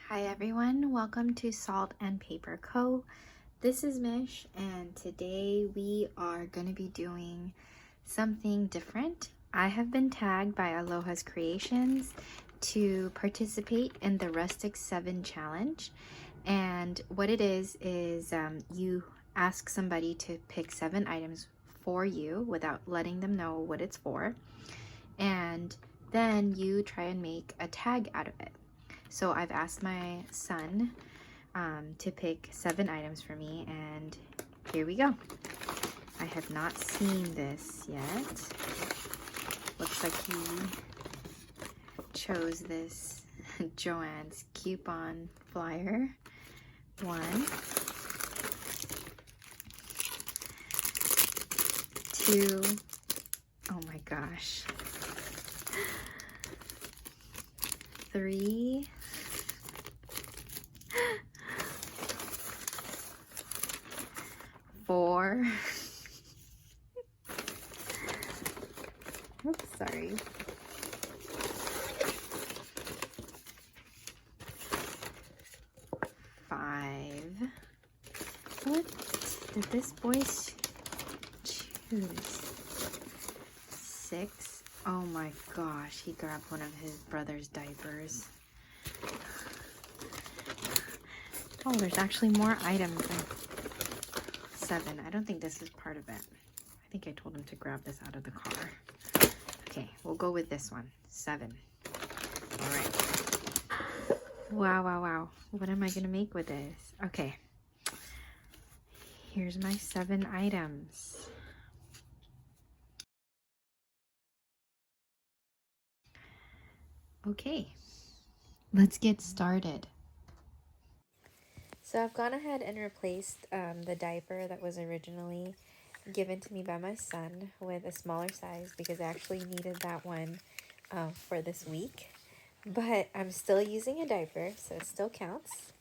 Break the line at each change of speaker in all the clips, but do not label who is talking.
Hi everyone, welcome to Salt and Paper Co. This is Mish and today we are going to be doing something different. I have been tagged by Aloha's Creations to participate in the Rustic 7 challenge, and what it is you ask somebody to pick 7 items for you without letting them know what it's for, and then you try and make a tag out of it. So I've asked my son to pick 7 items for me, and here we go. I have not seen this yet. Looks like he chose this Joann's coupon flyer. 1, 2, oh my gosh, 3, 4, oops, sorry, 5. What did this boy choose? 6. Oh my gosh, he grabbed one of his brother's diapers. Oh, there's actually more items than 7. I don't think this is part of it. I think I told him to grab this out of the car. Okay, we'll go with this one. 7. All right. Wow. What am I gonna make with this? Okay. Here's my 7 items. Okay, let's get started. So I've gone ahead and replaced the diaper that was originally given to me by my son with a smaller size because I actually needed that one for this week. But I'm still using a diaper, so it still counts.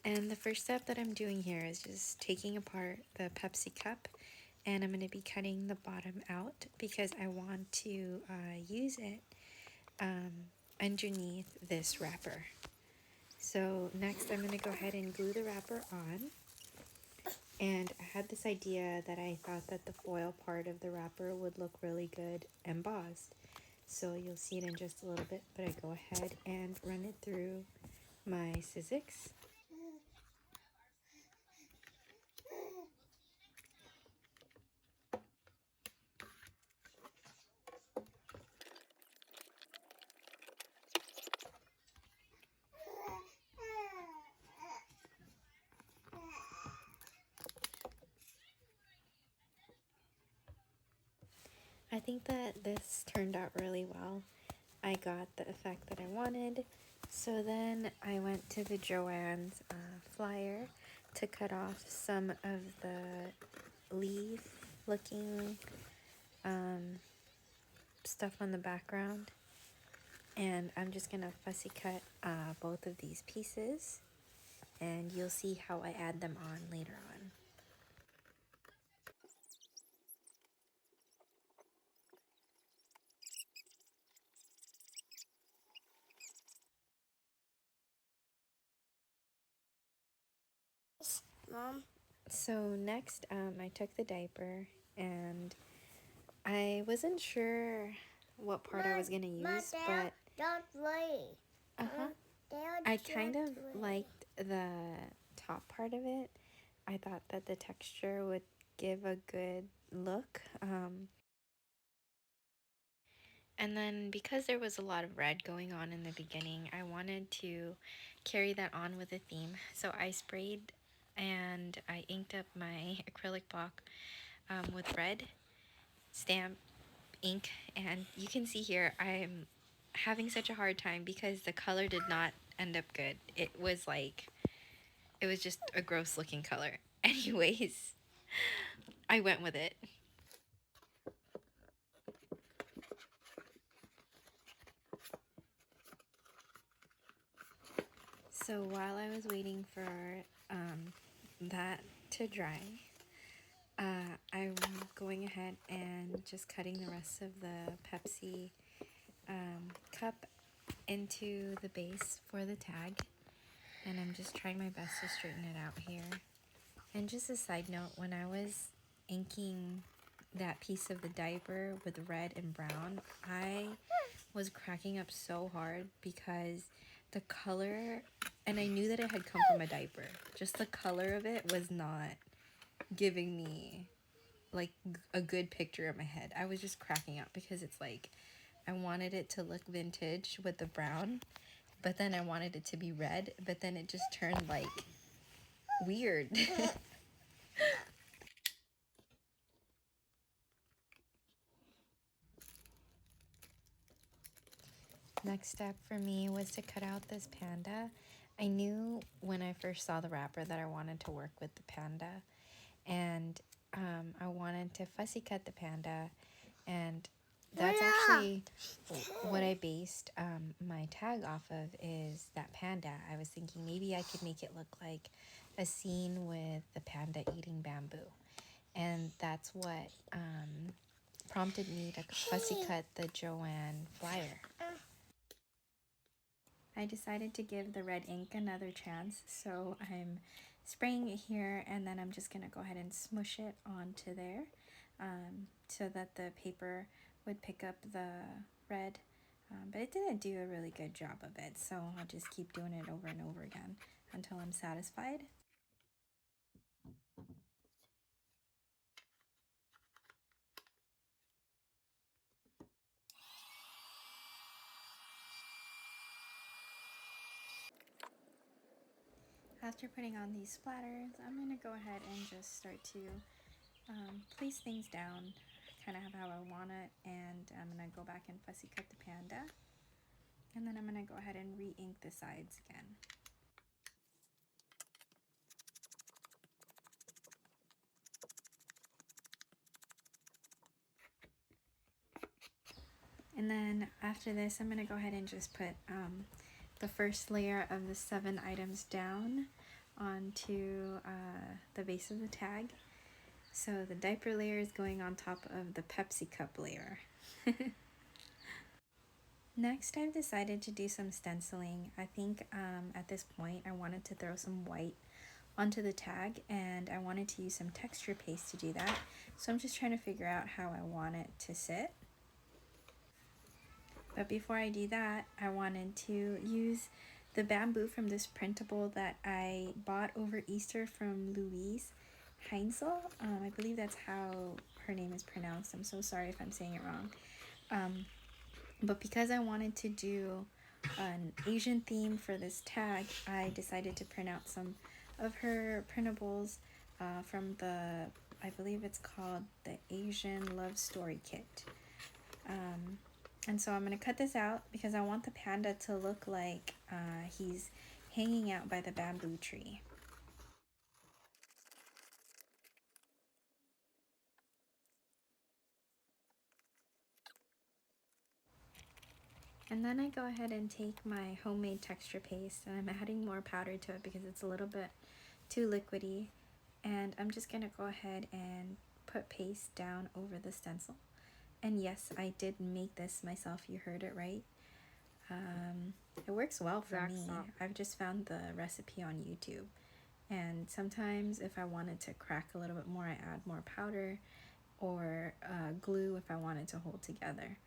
And the first step that I'm doing here is just taking apart the Pepsi cup, and I'm going to be cutting the bottom out because I want to use it underneath this wrapper. So next I'm going to go ahead and glue the wrapper on. And I had this idea that I thought that the foil part of the wrapper would look really good embossed. So you'll see it in just a little bit, but I go ahead and run it through my Sizzix. I think that this turned out really well. I got the effect that I wanted. So then I went to the Joann's flyer to cut off some of the leaf looking stuff on the background. And I'm just gonna fussy cut both of these pieces, and you'll see how I add them on later on. Mom. So next, I took the diaper, and I wasn't sure what part I was gonna use, but
don't worry.
I kind of liked the top part of it. I thought that the texture would give a good look. And then because there was a lot of red going on in the beginning, I wanted to carry that on with a theme. So I sprayed and I inked up my acrylic block with red stamp ink. And you can see here I'm having such a hard time because the color did not end up good. It was just a gross looking color. Anyways, I went with it. So while I was waiting for that to dry, I'm going ahead and just cutting the rest of the Pepsi cup into the base for the tag, and I'm just trying my best to straighten it out here. And just a side note, when I was inking that piece of the diaper with red and brown, I was cracking up so hard because the color, and I knew that it had come from a diaper, just the color of it was not giving me like a good picture in my head. I was just cracking up because it's like I wanted it to look vintage with the brown, but then I wanted it to be red, but then it just turned like weird. Next step for me was to cut out this panda. I knew when I first saw the wrapper that I wanted to work with the panda, and I wanted to fussy cut the panda, and that's actually what I based my tag off of, is that panda. I was thinking maybe I could make it look like a scene with the panda eating bamboo, and that's what prompted me to fussy cut the Joanne flyer. I decided to give the red ink another chance, so I'm spraying it here, and then I'm just going to go ahead and smush it onto there so that the paper would pick up the red. But it didn't do a really good job of it, so I'll just keep doing it over and over again until I'm satisfied. After putting on these splatters, I'm going to go ahead and just start to place things down kind of how I want it, and I'm going to go back and fussy cut the panda, and then I'm going to go ahead and re-ink the sides again. And then after this, I'm going to go ahead and just put the first layer of the 7 items down onto the base of the tag. So the diaper layer is going on top of the Pepsi cup layer. Next, I've decided to do some stenciling. I think at this point I wanted to throw some white onto the tag, and I wanted to use some texture paste to do that. So I'm just trying to figure out how I want it to sit. But before I do that, I wanted to use the bamboo from this printable that I bought over Easter from Louise Heinzel. I believe that's how her name is pronounced. I'm so sorry if I'm saying it wrong. But because I wanted to do an Asian theme for this tag, I decided to print out some of her printables from the, I believe it's called the Asian Love Story Kit. And so I'm going to cut this out because I want the panda to look like he's hanging out by the bamboo tree. And then I go ahead and take my homemade texture paste, and I'm adding more powder to it because it's a little bit too liquidy. And I'm just going to go ahead and put paste down over the stencil. And yes, I did make this myself. You heard it right. It works well for me. I've just found the recipe on YouTube. And sometimes if I wanted to crack a little bit more, I add more powder or glue if I wanted to hold together.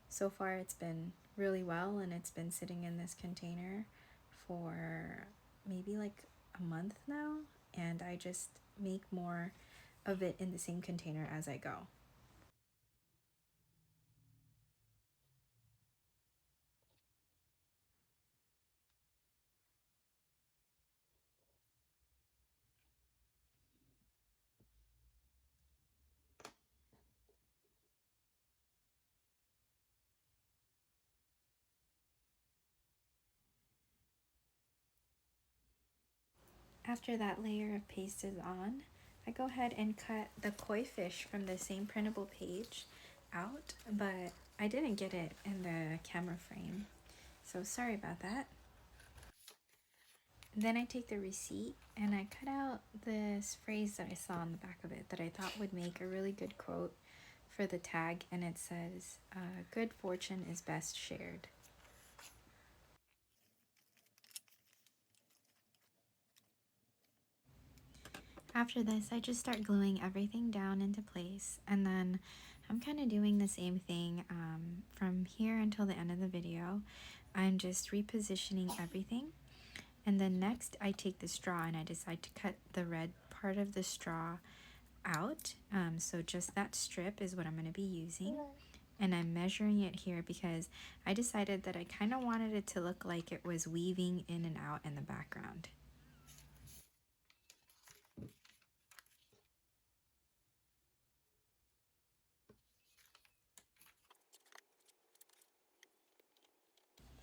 So far it's been really well, and it's been sitting in this container for maybe like a month now, and I just make more of it in the same container as I go. After that layer of paste is on, I go ahead and cut the koi fish from the same printable page out, but I didn't get it in the camera frame, so sorry about that. Then I take the receipt and I cut out this phrase that I saw on the back of it that I thought would make a really good quote for the tag, and it says, good fortune is best shared. After this, I just start gluing everything down into place, and then I'm kind of doing the same thing from here until the end of the video. I'm just repositioning everything, and then next I take the straw and I decide to cut the red part of the straw out. So just that strip is what I'm going to be using, and I'm measuring it here because I decided that I kind of wanted it to look like it was weaving in and out in the background.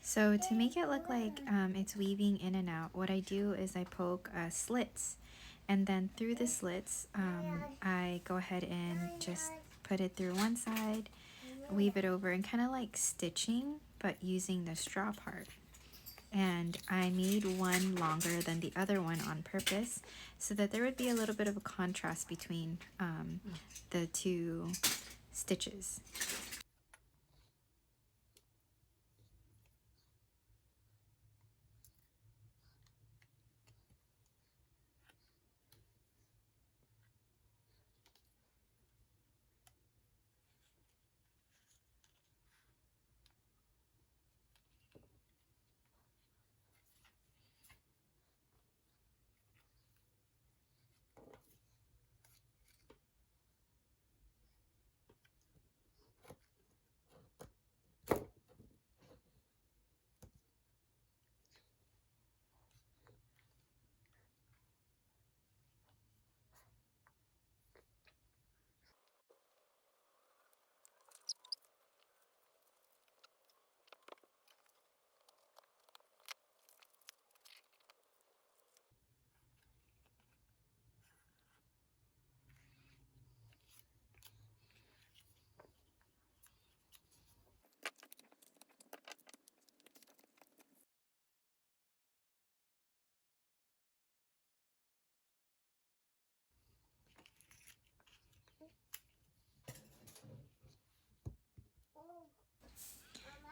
So to make it look like it's weaving in and out, what I do is I poke slits, and then through the slits I go ahead and just put it through one side, weave it over, and kind of like stitching but using the straw part. And I made one longer than the other one on purpose so that there would be a little bit of a contrast between the two stitches.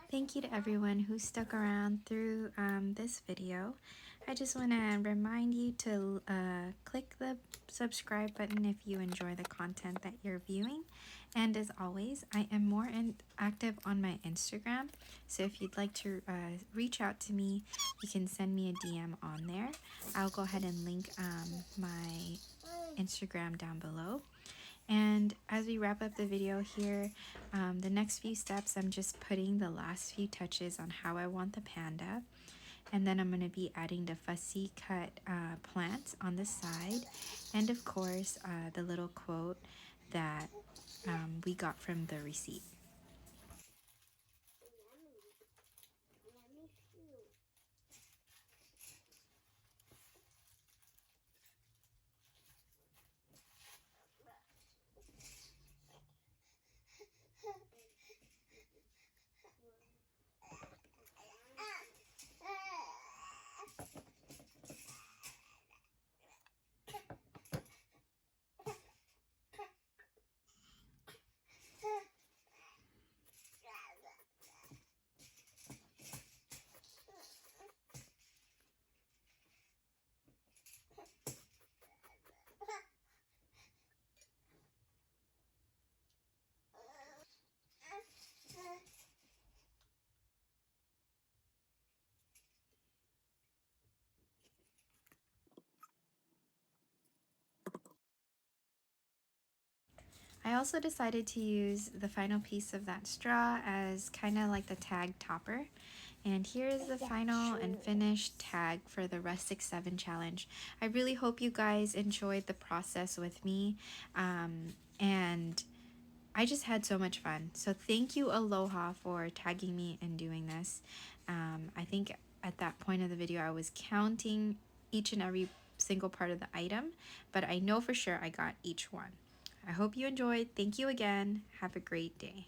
Thank you to everyone who stuck around through this video. I just want to remind you to click the subscribe button if you enjoy the content that you're viewing. And as always, I am more active on my Instagram. So if you'd like to reach out to me, you can send me a DM on there. I'll go ahead and link my Instagram down below. And as we wrap up the video here, the next few steps, I'm just putting the last few touches on how I want the panda. And then I'm going to be adding the fussy cut plants on the side. And of course, the little quote that we got from the receipt. I also decided to use the final piece of that straw as kind of like the tag topper. And here is the final and finished tag for the Rustic 7 challenge. I really hope you guys enjoyed the process with me. And I just had so much fun. So thank you, Aloha, for tagging me and doing this. I think at that point of the video, I was counting each and every single part of the item, but I know for sure I got each one. I hope you enjoyed. Thank you again. Have a great day.